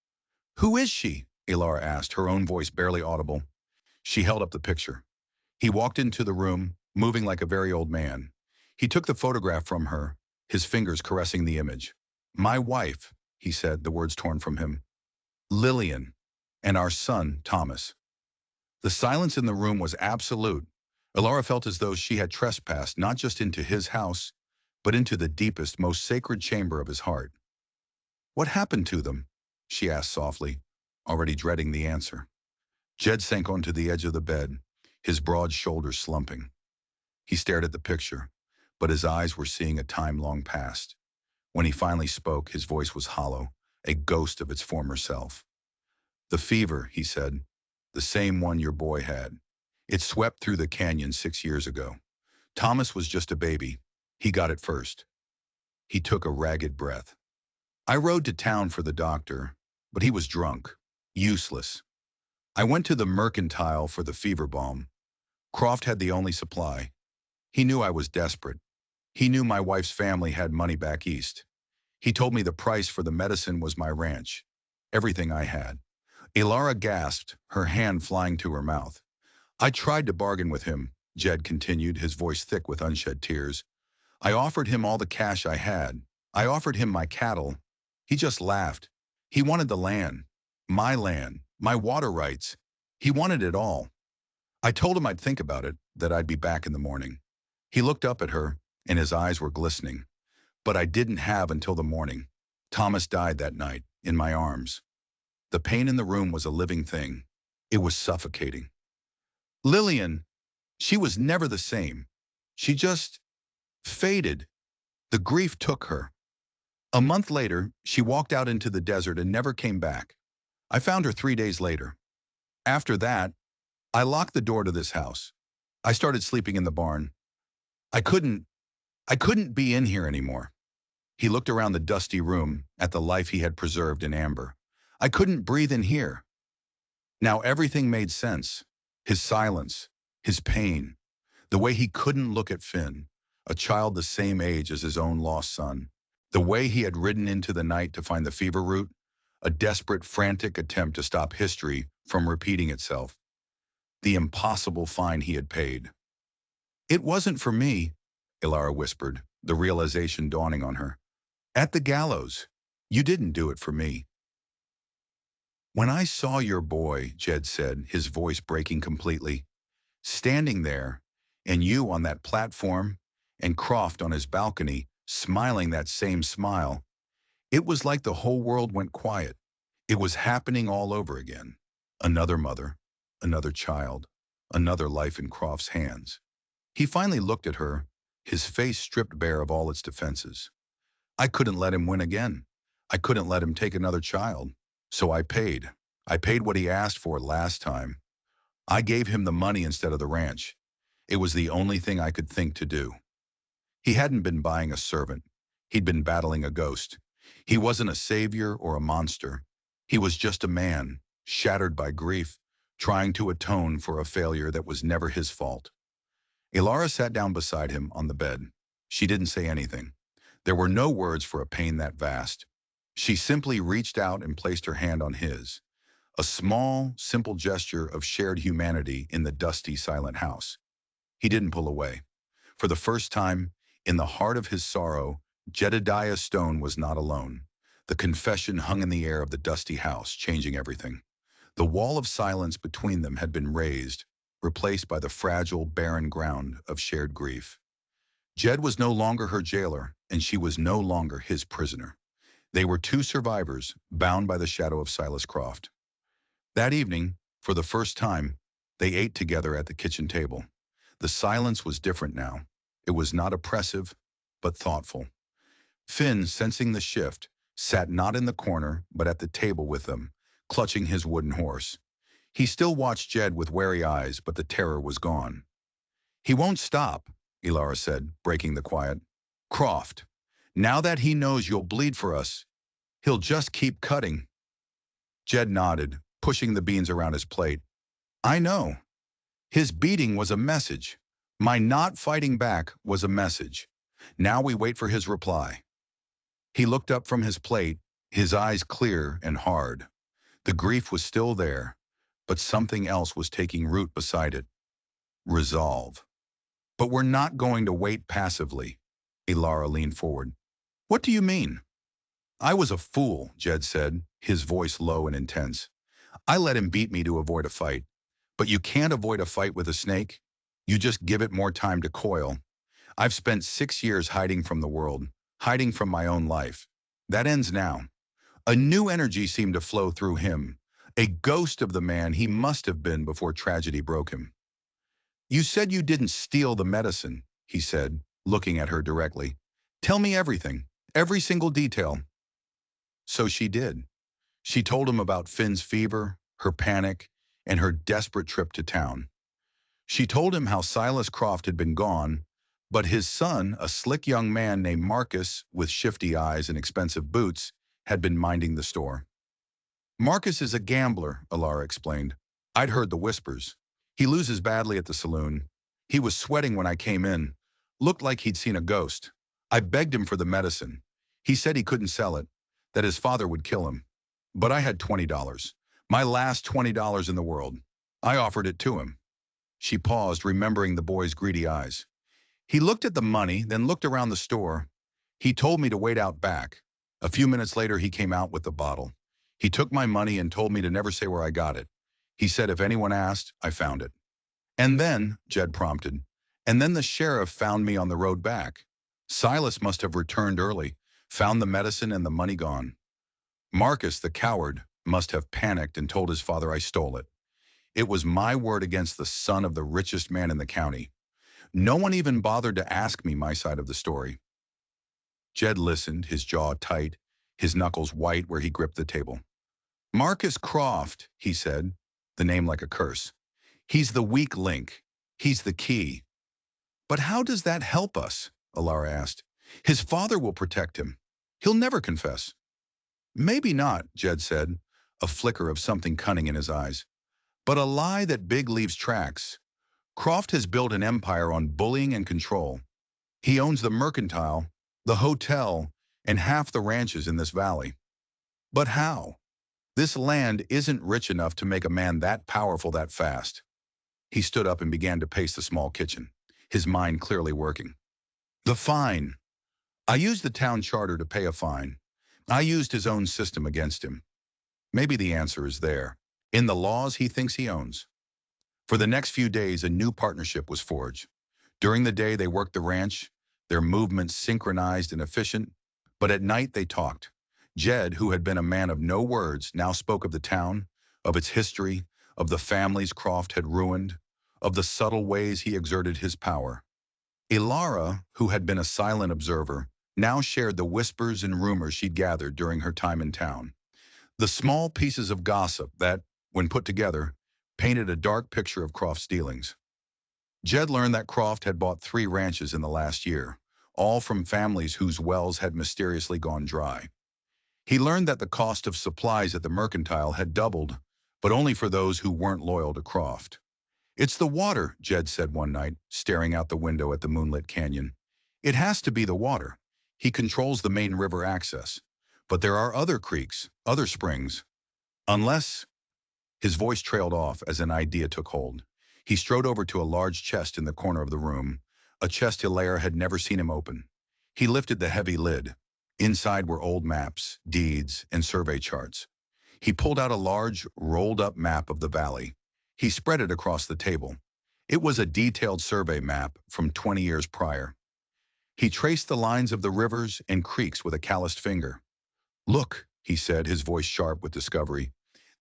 "Who is she?" Alara asked, her own voice barely audible. She held up the picture. He walked into the room, moving like a very old man. He took the photograph from her, his fingers caressing the image. "My wife," he said, the words torn from him. "Lillian, and our son, Thomas." The silence in the room was absolute. Alara felt as though she had trespassed not just into his house, but into the deepest, most sacred chamber of his heart. "What happened to them?" she asked softly, already dreading the answer. Jed sank onto the edge of the bed, his broad shoulders slumping. He stared at the picture, but his eyes were seeing a time long past. When he finally spoke, his voice was hollow, a ghost of its former self. "The fever," he said, "the same one your boy had. It swept through the canyon 6 years ago. Thomas was just a baby. He got it first. He took a ragged breath. I rode to town for the doctor, but he was drunk, useless. I went to the mercantile for the fever balm. Croft had the only supply. He knew I was desperate. He knew my wife's family had money back east. He told me the price for the medicine was my ranch, everything I had. Ilara gasped, her hand flying to her mouth. I tried to bargain with him, Jed continued, his voice thick with unshed tears. I offered him all the cash I had. I offered him my cattle. He just laughed. He wanted the land, my water rights. He wanted it all. I told him I'd think about it, that I'd be back in the morning. He looked up at her, and his eyes were glistening. But I didn't have until the morning. Thomas died that night, in my arms. The pain in the room was a living thing. It was suffocating. Lillian, she was never the same. She just faded. The grief took her. A month later, she walked out into the desert and never came back. I found her 3 days later. After that, I locked the door to this house. I started sleeping in the barn. I couldn't be in here anymore. He looked around the dusty room at the life he had preserved in amber. I couldn't breathe in here. Now everything made sense. His silence, his pain, the way he couldn't look at Finn, a child the same age as his own lost son, the way he had ridden into the night to find the fever root, a desperate, frantic attempt to stop history from repeating itself, the impossible fine he had paid. It wasn't for me, Ilara whispered, the realization dawning on her. At the gallows, you didn't do it for me. When I saw your boy, Jed said, his voice breaking completely, standing there, and you on that platform, and Croft on his balcony, smiling that same smile, it was like the whole world went quiet. It was happening all over again. Another mother, another child, another life in Croft's hands. He finally looked at her, his face stripped bare of all its defenses. I couldn't let him win again. I couldn't let him take another child. So I paid. I paid what he asked for last time. I gave him the money instead of the ranch. It was the only thing I could think to do. He hadn't been buying a servant. He'd been battling a ghost. He wasn't a savior or a monster. He was just a man, shattered by grief, trying to atone for a failure that was never his fault. Ilara sat down beside him on the bed. She didn't say anything. There were no words for a pain that vast. She simply reached out and placed her hand on his. A small, simple gesture of shared humanity in the dusty, silent house. He didn't pull away. For the first time, in the heart of his sorrow, Jedediah Stone was not alone. The confession hung in the air of the dusty house, changing everything. The wall of silence between them had been raised, replaced by the fragile, barren ground of shared grief. Jed was no longer her jailer, and she was no longer his prisoner. They were two survivors, bound by the shadow of Silas Croft. That evening, for the first time, they ate together at the kitchen table. The silence was different now. It was not oppressive, but thoughtful. Finn, sensing the shift, sat not in the corner, but at the table with them, clutching his wooden horse. He still watched Jed with wary eyes, but the terror was gone. He won't stop, Ilara said, breaking the quiet. Croft, now that he knows you'll bleed for us, he'll just keep cutting. Jed nodded, pushing the beans around his plate. I know. His beating was a message. My not fighting back was a message. Now we wait for his reply. He looked up from his plate, his eyes clear and hard. The grief was still there, but something else was taking root beside it. Resolve. But we're not going to wait passively. Ilara leaned forward. What do you mean? I was a fool, Jed said, his voice low and intense. I let him beat me to avoid a fight. But you can't avoid a fight with a snake. You just give it more time to coil. I've spent 6 years hiding from the world, hiding from my own life. That ends now. A new energy seemed to flow through him, a ghost of the man he must have been before tragedy broke him. You said you didn't steal the medicine, he said, looking at her directly. Tell me everything, every single detail. So she did. She told him about Finn's fever, her panic, and her desperate trip to town. She told him how Silas Croft had been gone, But his son, a slick young man named Marcus with shifty eyes and expensive boots, had been minding the store. Marcus is a gambler, Alara explained. I'd heard the whispers. He loses badly at the saloon. He was sweating when I came in. Looked like he'd seen a ghost. I begged him for the medicine. He said he couldn't sell it, that his father would kill him. But I had $20. My last $20 in the world. I offered it to him. She paused, remembering the boy's greedy eyes. He looked at the money, then looked around the store. He told me to wait out back. A few minutes later, he came out with the bottle. He took my money and told me to never say where I got it. He said if anyone asked, I found it. And then, Jed prompted, and then the sheriff found me on the road back. Silas must have returned early, found the medicine and the money gone. Marcus, the coward, must have panicked and told his father I stole it. It was my word against the son of the richest man in the county. No one even bothered to ask me my side of the story. Jed listened, his jaw tight, his knuckles white where he gripped the table. Marcus Croft, he said, the name like a curse. He's the weak link. He's the key. But how does that help us? Alara asked. His father will protect him. He'll never confess. Maybe not, Jed said, a flicker of something cunning in his eyes. But a lie that big leaves tracks. Croft has built an empire on bullying and control. He owns the mercantile, the hotel, and half the ranches in this valley. But how? This land isn't rich enough to make a man that powerful that fast. He stood up and began to pace the small kitchen, his mind clearly working. The fine. I used the town charter to pay a fine. I used his own system against him. Maybe the answer is there, in the laws he thinks he owns. For the next few days, a new partnership was forged. During the day, they worked the ranch, their movements synchronized and efficient, but at night they talked. Jed, who had been a man of no words, now spoke of the town, of its history, of the families Croft had ruined, of the subtle ways he exerted his power. Ilara, who had been a silent observer, now shared the whispers and rumors she'd gathered during her time in town. The small pieces of gossip that, when put together, painted a dark picture of Croft's dealings. Jed learned that Croft had bought 3 ranches in the last year, all from families whose wells had mysteriously gone dry. He learned that the cost of supplies at the mercantile had doubled, but only for those who weren't loyal to Croft. It's the water, Jed said one night, staring out the window at the moonlit canyon. It has to be the water. He controls the main river access. But there are other creeks, other springs. Unless... His voice trailed off as an idea took hold. He strode over to a large chest in the corner of the room, a chest Hilaire had never seen him open. He lifted the heavy lid. Inside were old maps, deeds, and survey charts. He pulled out a large, rolled-up map of the valley. He spread it across the table. It was a detailed survey map from 20 years prior. He traced the lines of the rivers and creeks with a calloused finger. Look, he said, his voice sharp with discovery.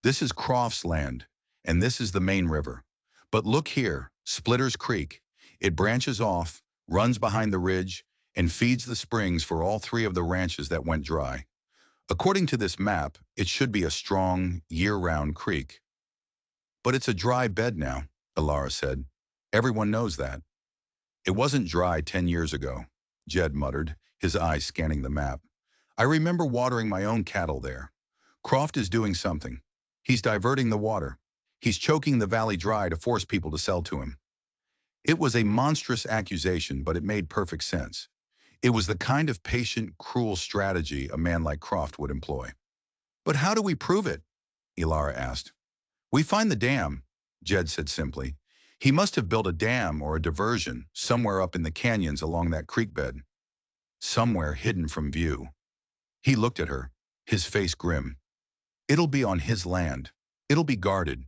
This is Croft's land, and this is the main river. But look here, Splitters Creek. It branches off, runs behind the ridge, and feeds the springs for all 3 of the ranches that went dry. According to this map, it should be a strong, year-round creek. But it's a dry bed now, Ilara said. Everyone knows that. It wasn't dry 10 years ago, Jed muttered, his eyes scanning the map. I remember watering my own cattle there. Croft is doing something. He's diverting the water. He's choking the valley dry to force people to sell to him. It was a monstrous accusation, but it made perfect sense. It was the kind of patient, cruel strategy a man like Croft would employ. But how do we prove it? Ilara asked. We find the dam, Jed said simply. He must have built a dam or a diversion somewhere up in the canyons along that creek bed. Somewhere hidden from view. He looked at her, his face grim. It'll be on his land. It'll be guarded.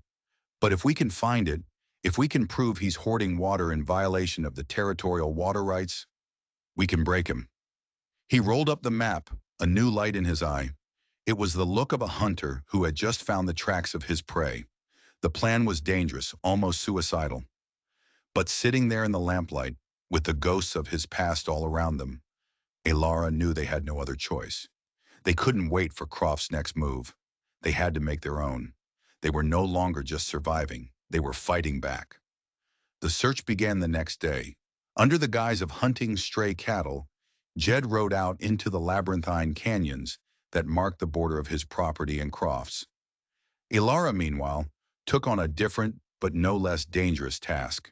But if we can find it, if we can prove he's hoarding water in violation of the territorial water rights, we can break him. He rolled up the map, a new light in his eye. It was the look of a hunter who had just found the tracks of his prey. The plan was dangerous, almost suicidal. But sitting there in the lamplight, with the ghosts of his past all around them, Ilara knew they had no other choice. They couldn't wait for Croft's next move. They had to make their own. They were no longer just surviving. They were fighting back. The search began the next day. Under the guise of hunting stray cattle, Jed rode out into the labyrinthine canyons that marked the border of his property and Croft's. Ilara, meanwhile, took on a different but no less dangerous task.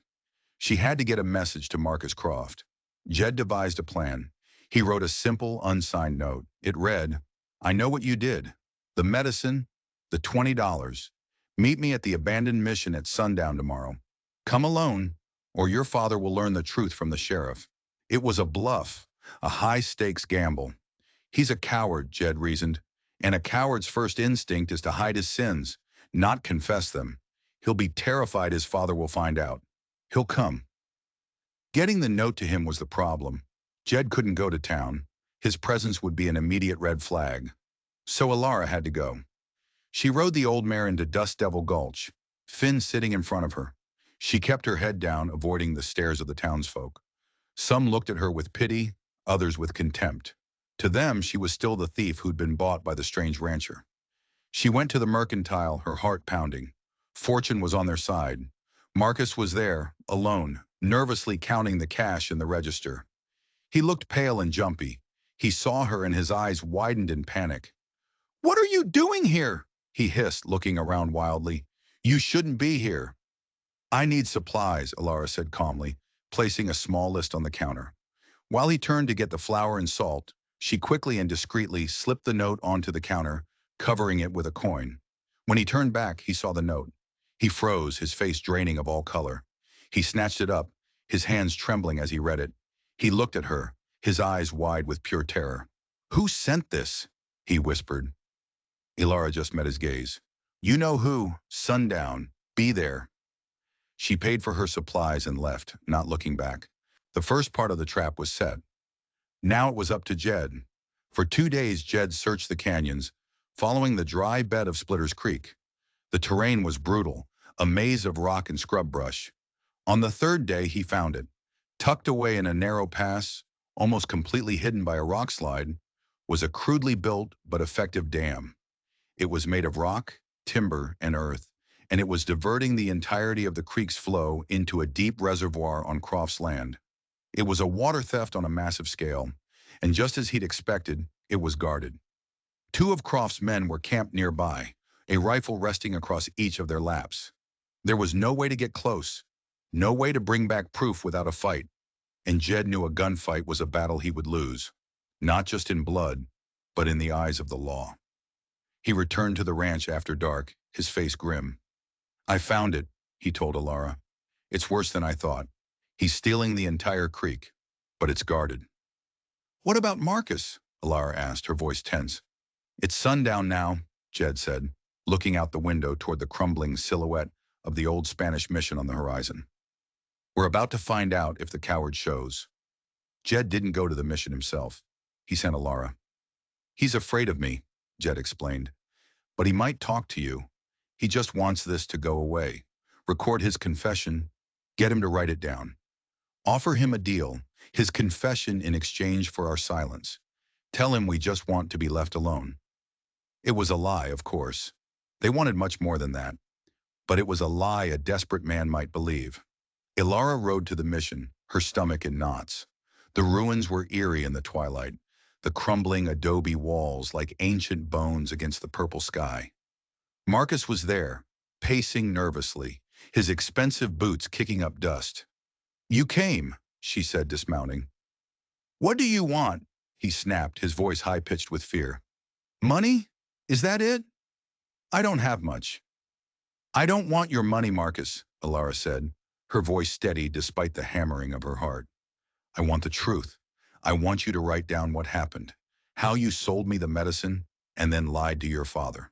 She had to get a message to Marcus Croft. Jed devised a plan. He wrote a simple, unsigned note. It read, "I know what you did. The medicine, the $20. Meet me at the abandoned mission at sundown tomorrow. Come alone, or your father will learn the truth from the sheriff." It was a bluff, a high-stakes gamble. He's a coward, Jed reasoned, and a coward's first instinct is to hide his sins, not confess them. He'll be terrified his father will find out. He'll come. Getting the note to him was the problem. Jed couldn't go to town. His presence would be an immediate red flag. So Ilara had to go. She rode the old mare into Dust Devil Gulch, Finn sitting in front of her. She kept her head down, avoiding the stares of the townsfolk. Some looked at her with pity, others with contempt. To them, she was still the thief who'd been bought by the strange rancher. She went to the mercantile, her heart pounding. Fortune was on their side. Marcus was there, alone, nervously counting the cash in the register. He looked pale and jumpy. He saw her and his eyes widened in panic. "What are you doing here?" he hissed, looking around wildly. "You shouldn't be here." "I need supplies," Ilara said calmly, placing a small list on the counter. While he turned to get the flour and salt, she quickly and discreetly slipped the note onto the counter, covering it with a coin. When he turned back, he saw the note. He froze, his face draining of all color. He snatched it up, his hands trembling as he read it. He looked at her, his eyes wide with pure terror. "Who sent this?" he whispered. Ilara just met his gaze. "You know who. Sundown. Be there." She paid for her supplies and left, not looking back. The first part of the trap was set. Now it was up to Jed. For 2 days, Jed searched the canyons, following the dry bed of Splitter's Creek. The terrain was brutal, a maze of rock and scrub brush. On the third day, he found it. Tucked away in a narrow pass, almost completely hidden by a rock slide, was a crudely built but effective dam. It was made of rock, timber, and earth, and it was diverting the entirety of the creek's flow into a deep reservoir on Croft's land. It was a water theft on a massive scale, and just as he'd expected, it was guarded. 2 of Croft's men were camped nearby, a rifle resting across each of their laps. There was no way to get close, no way to bring back proof without a fight, and Jed knew a gunfight was a battle he would lose, not just in blood, but in the eyes of the law. He returned to the ranch after dark, his face grim. "I found it," he told Ilara. "It's worse than I thought. He's stealing the entire creek, but it's guarded." "What about Marcus?" Ilara asked, her voice tense. "It's sundown now," Jed said, looking out the window toward the crumbling silhouette of the old Spanish mission on the horizon. "We're about to find out if the coward shows." Jed didn't go to the mission himself. He sent Ilara. "He's afraid of me," Jed explained. "But he might talk to you. He just wants this to go away. Record his confession. Get him to write it down. Offer him a deal, his confession in exchange for our silence. Tell him we just want to be left alone." It was a lie, of course. They wanted much more than that. But it was a lie a desperate man might believe. Ilara rode to the mission, her stomach in knots. The ruins were eerie in the twilight, the crumbling adobe walls like ancient bones against the purple sky. Marcus was there, pacing nervously, his expensive boots kicking up dust. "You came," she said, dismounting. "What do you want?" he snapped, his voice high-pitched with fear. "Money? Is that it?" "I don't have much." "I don't want your money, Marcus," Ilara said, her voice steady despite the hammering of her heart. "I want the truth. I want you to write down what happened, how you sold me the medicine, and then lied to your father."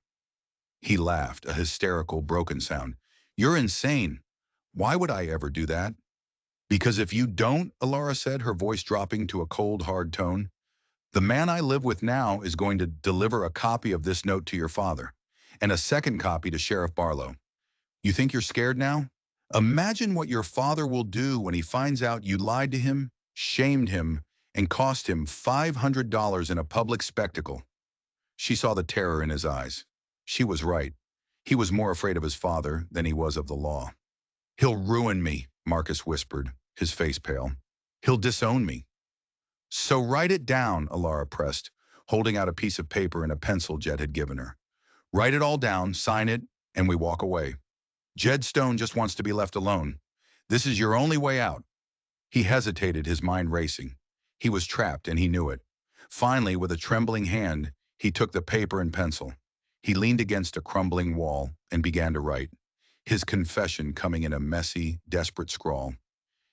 He laughed, a hysterical, broken sound. "You're insane. Why would I ever do that?" "Because if you don't," Ilara said, her voice dropping to a cold, hard tone, "the man I live with now is going to deliver a copy of this note to your father, and a second copy to Sheriff Barlow. You think you're scared now? Imagine what your father will do when he finds out you lied to him, shamed him, and cost him $500 in a public spectacle." She saw the terror in his eyes. She was right. He was more afraid of his father than he was of the law. "He'll ruin me," Marcus whispered, his face pale. He'll disown me. So write it down, Alara pressed, holding out a piece of paper and a pencil Jed had given her. Write it all down, sign it, and we walk away. Jed Stone just wants to be left alone. This is your only way out. He hesitated, his mind racing. He was trapped, and he knew it. Finally, with a trembling hand, he took the paper and pencil. He leaned against a crumbling wall and began to write, his confession coming in a messy, desperate scrawl.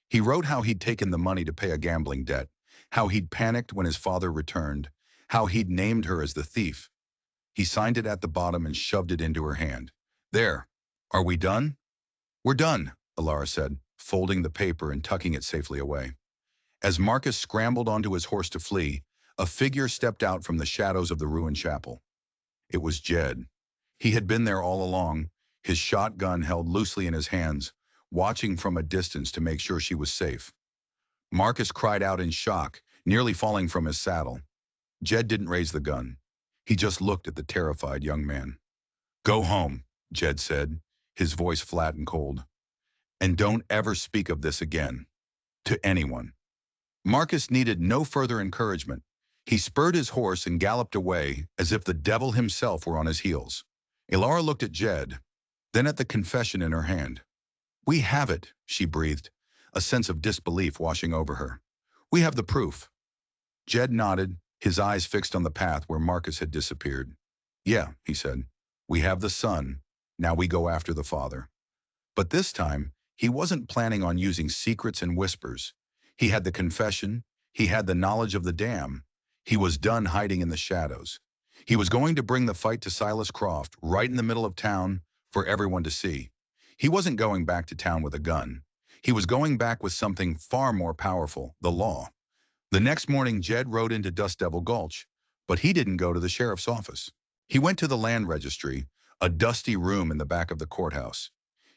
He wrote how he'd taken the money to pay a gambling debt, how he'd panicked when his father returned, how he'd named her as the thief. He signed it at the bottom and shoved it into her hand. There. Are we done? We're done, Alara said, folding the paper and tucking it safely away. As Marcus scrambled onto his horse to flee, a figure stepped out from the shadows of the ruined chapel. It was Jed. He had been there all along, his shotgun held loosely in his hands, watching from a distance to make sure she was safe. Marcus cried out in shock, nearly falling from his saddle. Jed didn't raise the gun. He just looked at the terrified young man. Go home, Jed said, his voice flat and cold. And don't ever speak of this again. To anyone. Marcus needed no further encouragement. He spurred his horse and galloped away as if the devil himself were on his heels. Alara looked at Jed, then at the confession in her hand. We have it, she breathed, a sense of disbelief washing over her. We have the proof. Jed nodded, his eyes fixed on the path where Marcus had disappeared. Yeah, he said. We have the son. Now we go after the father. But this time, he wasn't planning on using secrets and whispers. He had the confession. He had the knowledge of the dam. He was done hiding in the shadows. He was going to bring the fight to Silas Croft, right in the middle of town, for everyone to see. He wasn't going back to town with a gun. He was going back with something far more powerful, the law. The next morning, Jed rode into Dust Devil Gulch, but he didn't go to the sheriff's office. He went to the land registry, a dusty room in the back of the courthouse.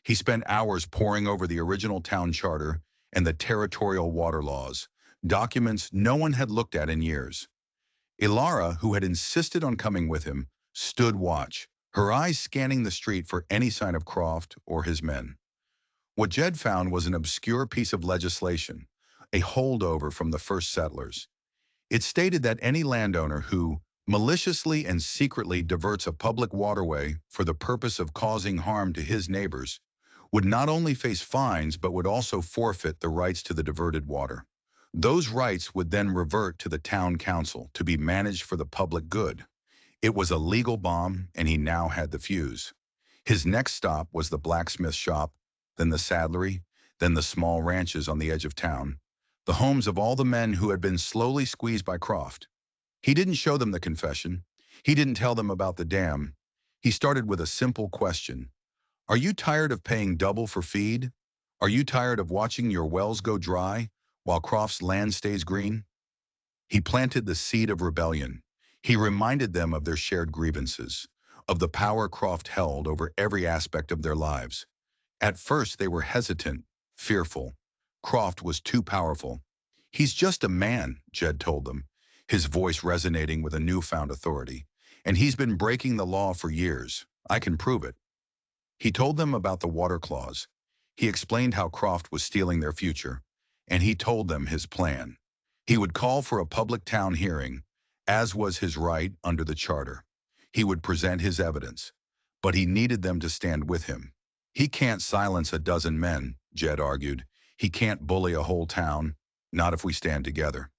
He spent hours poring over the original town charter and the territorial water laws, documents no one had looked at in years. Alara, who had insisted on coming with him, stood watch, her eyes scanning the street for any sign of Croft or his men. What Jed found was an obscure piece of legislation, a holdover from the first settlers. It stated that any landowner who maliciously and secretly diverts a public waterway for the purpose of causing harm to his neighbors would not only face fines but would also forfeit the rights to the diverted water. Those rights would then revert to the town council to be managed for the public good. It was a legal bomb, and he now had the fuse. His next stop was the blacksmith shop, then the saddlery, then the small ranches on the edge of town, the homes of all the men who had been slowly squeezed by Croft. He didn't show them the confession. He didn't tell them about the dam. He started with a simple question. Are you tired of paying double for feed? Are you tired of watching your wells go dry while Croft's land stays green? He planted the seed of rebellion. He reminded them of their shared grievances, of the power Croft held over every aspect of their lives. At first, they were hesitant, fearful. Croft was too powerful. He's just a man, Jed told them, his voice resonating with a newfound authority. And he's been breaking the law for years. I can prove it. He told them about the water clause. He explained how Croft was stealing their future. And he told them his plan. He would call for a public town hearing, as was his right under the charter. He would present his evidence. But he needed them to stand with him. He can't silence a dozen men, Jed argued. He can't bully a whole town, not if we stand together.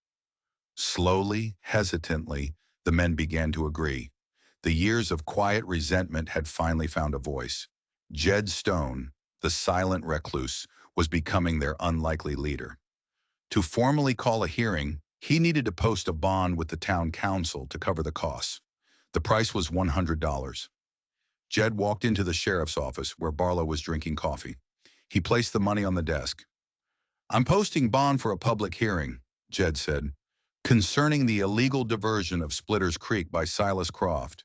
Slowly, hesitantly, the men began to agree. The years of quiet resentment had finally found a voice. Jed Stone, the silent recluse, was becoming their unlikely leader. To formally call a hearing, he needed to post a bond with the town council to cover the costs. The price was $100. Jed walked into the sheriff's office where Barlow was drinking coffee. He placed the money on the desk. I'm posting bond for a public hearing, Jed said, concerning the illegal diversion of Splitters Creek by Silas Croft.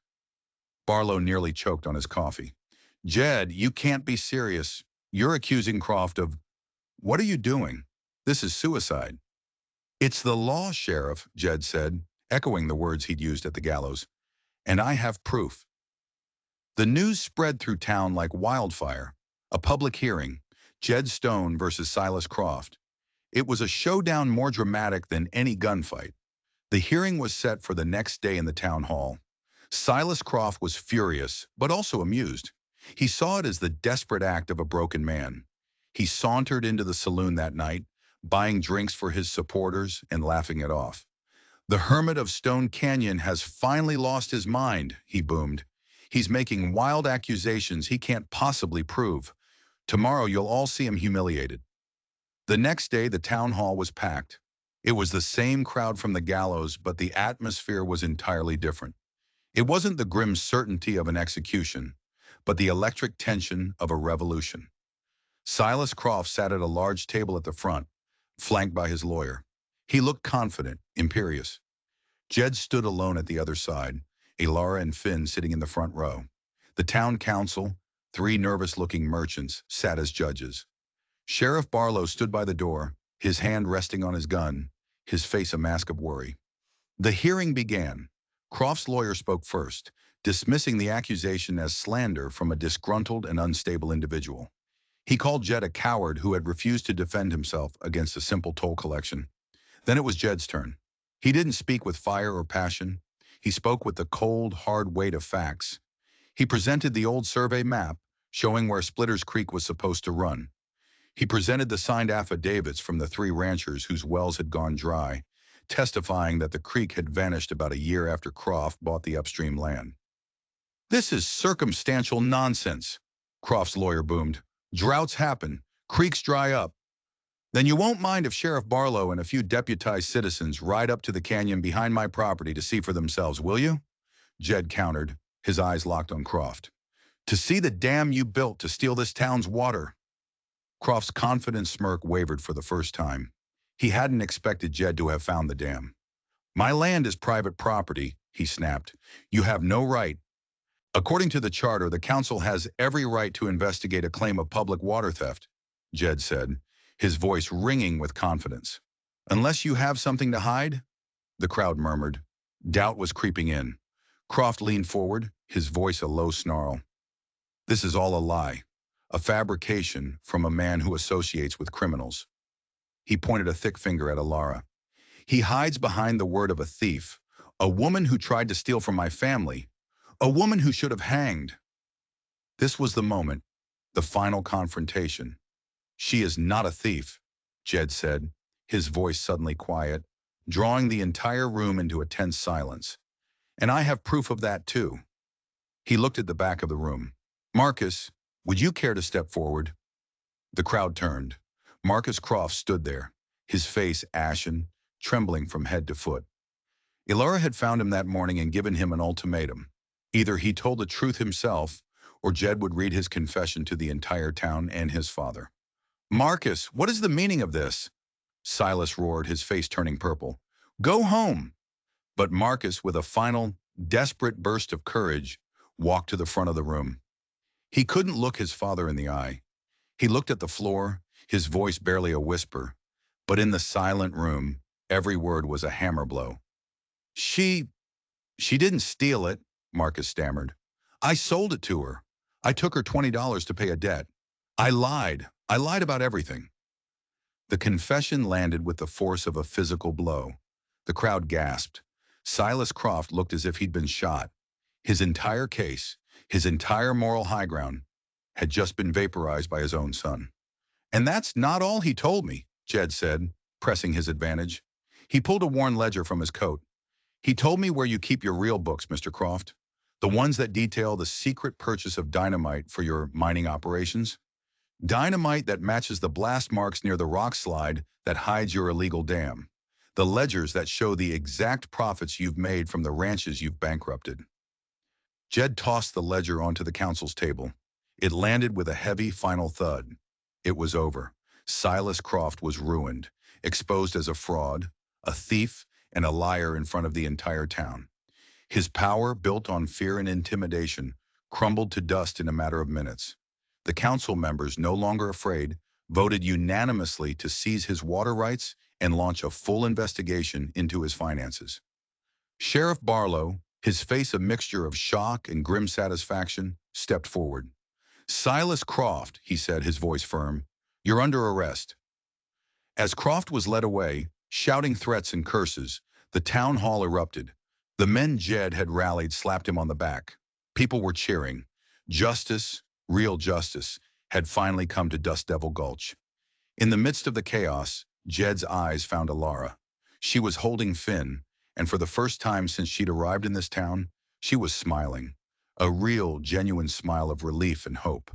Barlow nearly choked on his coffee. Jed, you can't be serious. You're accusing Croft of... What are you doing? This is suicide. It's the law, Sheriff, Jed said, echoing the words he'd used at the gallows. And I have proof. The news spread through town like wildfire. A public hearing, Jed Stone versus Silas Croft. It was a showdown more dramatic than any gunfight. The hearing was set for the next day in the town hall. Silas Croft was furious, but also amused. He saw it as the desperate act of a broken man. He sauntered into the saloon that night, buying drinks for his supporters and laughing it off. "The Hermit of Stone Canyon has finally lost his mind," he boomed. "He's making wild accusations he can't possibly prove. Tomorrow you'll all see him humiliated." The next day, the town hall was packed. It was the same crowd from the gallows, but the atmosphere was entirely different. It wasn't the grim certainty of an execution, but the electric tension of a revolution. Silas Croft sat at a large table at the front, flanked by his lawyer. He looked confident, imperious. Jed stood alone at the other side, Ilara and Finn sitting in the front row. The town council, three nervous-looking merchants, sat as judges. Sheriff Barlow stood by the door, his hand resting on his gun, his face a mask of worry. The hearing began. Croft's lawyer spoke first, dismissing the accusation as slander from a disgruntled and unstable individual. He called Jed a coward who had refused to defend himself against a simple toll collection. Then it was Jed's turn. He didn't speak with fire or passion. He spoke with the cold, hard weight of facts. He presented the old survey map, showing where Splitters Creek was supposed to run. He presented the signed affidavits from the three ranchers whose wells had gone dry, testifying that the creek had vanished about a year after Croft bought the upstream land. "This is circumstantial nonsense," Croft's lawyer boomed. "Droughts happen. Creeks dry up. Then you won't mind if Sheriff Barlow and a few deputized citizens ride up to the canyon behind my property to see for themselves, will you?" Jed countered, his eyes locked on Croft. "To see the dam you built to steal this town's water." Croft's confident smirk wavered for the first time. He hadn't expected Jed to have found the dam. "My land is private property," he snapped. "You have no right. According to the charter, the council has every right to investigate a claim of public water theft," Jed said, his voice ringing with confidence. "Unless you have something to hide?" The crowd murmured. Doubt was creeping in. Croft leaned forward, his voice a low snarl. "This is all a lie. A fabrication from a man who associates with criminals." He pointed a thick finger at Ilara. "He hides behind the word of a thief, a woman who tried to steal from my family, a woman who should have hanged." This was the moment, the final confrontation. "She is not a thief," Jed said, his voice suddenly quiet, drawing the entire room into a tense silence. "And I have proof of that too." He looked at the back of the room. "Marcus, would you care to step forward?" The crowd turned. Marcus Croft stood there, his face ashen, trembling from head to foot. Ilara had found him that morning and given him an ultimatum. Either he told the truth himself, or Jed would read his confession to the entire town and his father. "Marcus, what is the meaning of this?" Silas roared, his face turning purple. "Go home!" But Marcus, with a final, desperate burst of courage, walked to the front of the room. He couldn't look his father in the eye. He looked at the floor, his voice barely a whisper, but in the silent room, every word was a hammer blow. She didn't steal it," Marcus stammered. "I sold it to her. I took her $20 to pay a debt. I lied. I lied about everything." The confession landed with the force of a physical blow. The crowd gasped. Silas Croft looked as if he'd been shot. His entire case, his entire moral high ground, had just been vaporized by his own son. "And that's not all he told me," Jed said, pressing his advantage. He pulled a worn ledger from his coat. "He told me where you keep your real books, Mr. Croft. The ones that detail the secret purchase of dynamite for your mining operations. Dynamite that matches the blast marks near the rock slide that hides your illegal dam. The ledgers that show the exact profits you've made from the ranches you've bankrupted." Jed tossed the ledger onto the council's table. It landed with a heavy final thud. It was over. Silas Croft was ruined, exposed as a fraud, a thief, and a liar in front of the entire town. His power, built on fear and intimidation, crumbled to dust in a matter of minutes. The council members, no longer afraid, voted unanimously to seize his water rights and launch a full investigation into his finances. Sheriff Barlow, his face a mixture of shock and grim satisfaction, stepped forward. "Silas Croft," he said, his voice firm, "you're under arrest." As Croft was led away, shouting threats and curses, the town hall erupted. The men Jed had rallied slapped him on the back. People were cheering. Justice, real justice, had finally come to Dust Devil Gulch. In the midst of the chaos, Jed's eyes found Alara. She was holding Finn, and for the first time since she'd arrived in this town, she was smiling. A real, genuine smile of relief and hope.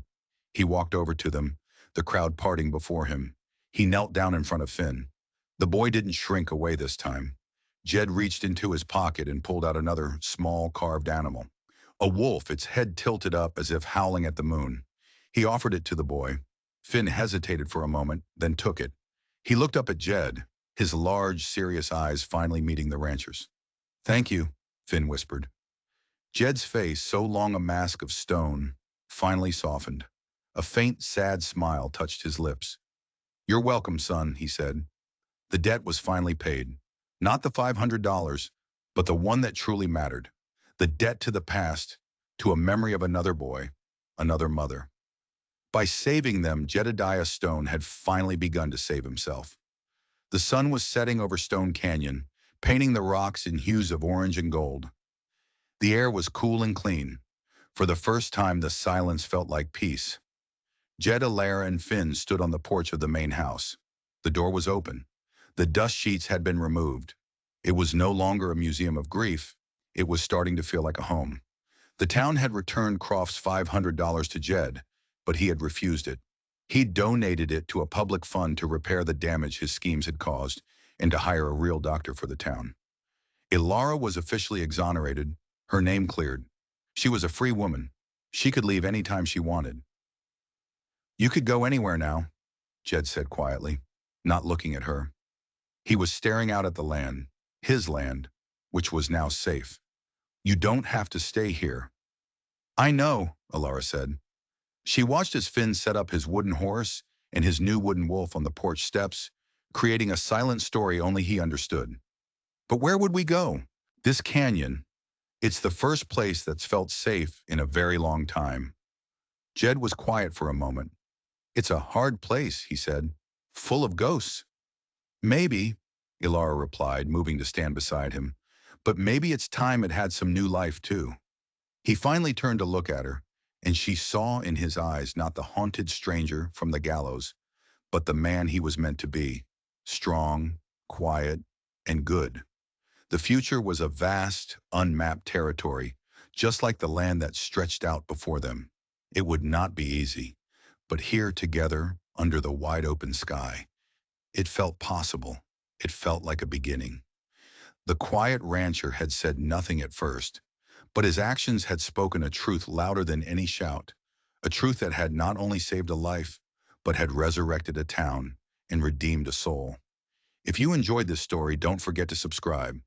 He walked over to them, the crowd parting before him. He knelt down in front of Finn. The boy didn't shrink away this time. Jed reached into his pocket and pulled out another small carved animal. A wolf, its head tilted up as if howling at the moon. He offered it to the boy. Finn hesitated for a moment, then took it. He looked up at Jed, his large, serious eyes finally meeting the rancher's. "Thank you," Finn whispered. Jed's face, so long a mask of stone, finally softened. A faint, sad smile touched his lips. "You're welcome, son," he said. The debt was finally paid. Not the $500, but the one that truly mattered. The debt to the past, to a memory of another boy, another mother. By saving them, Jedediah Stone had finally begun to save himself. The sun was setting over Stone Canyon, painting the rocks in hues of orange and gold. The air was cool and clean. For the first time, the silence felt like peace. Jed, Alara, and Finn stood on the porch of the main house. The door was open. The dust sheets had been removed. It was no longer a museum of grief. It was starting to feel like a home. The town had returned Croft's $500 to Jed, but he had refused it. He donated it to a public fund to repair the damage his schemes had caused and to hire a real doctor for the town. Alara was officially exonerated, her name cleared. She was a free woman. She could leave any time she wanted. "You could go anywhere now," Jed said quietly, not looking at her. He was staring out at the land, his land, which was now safe. "You don't have to stay here." "I know," Alara said. She watched as Finn set up his wooden horse and his new wooden wolf on the porch steps, creating a silent story only he understood. "But where would we go? This canyon, it's the first place that's felt safe in a very long time." Jed was quiet for a moment. "It's a hard place," he said. "Full of ghosts." "Maybe," Alara replied, moving to stand beside him. "But maybe it's time it had some new life, too." He finally turned to look at her, and she saw in his eyes not the haunted stranger from the gallows, but the man he was meant to be, strong, quiet, and good. The future was a vast, unmapped territory, just like the land that stretched out before them. It would not be easy, but here together, under the wide-open sky, it felt possible. It felt like a beginning. The quiet rancher had said nothing at first, but his actions had spoken a truth louder than any shout, a truth that had not only saved a life, but had resurrected a town and redeemed a soul. If you enjoyed this story, don't forget to subscribe.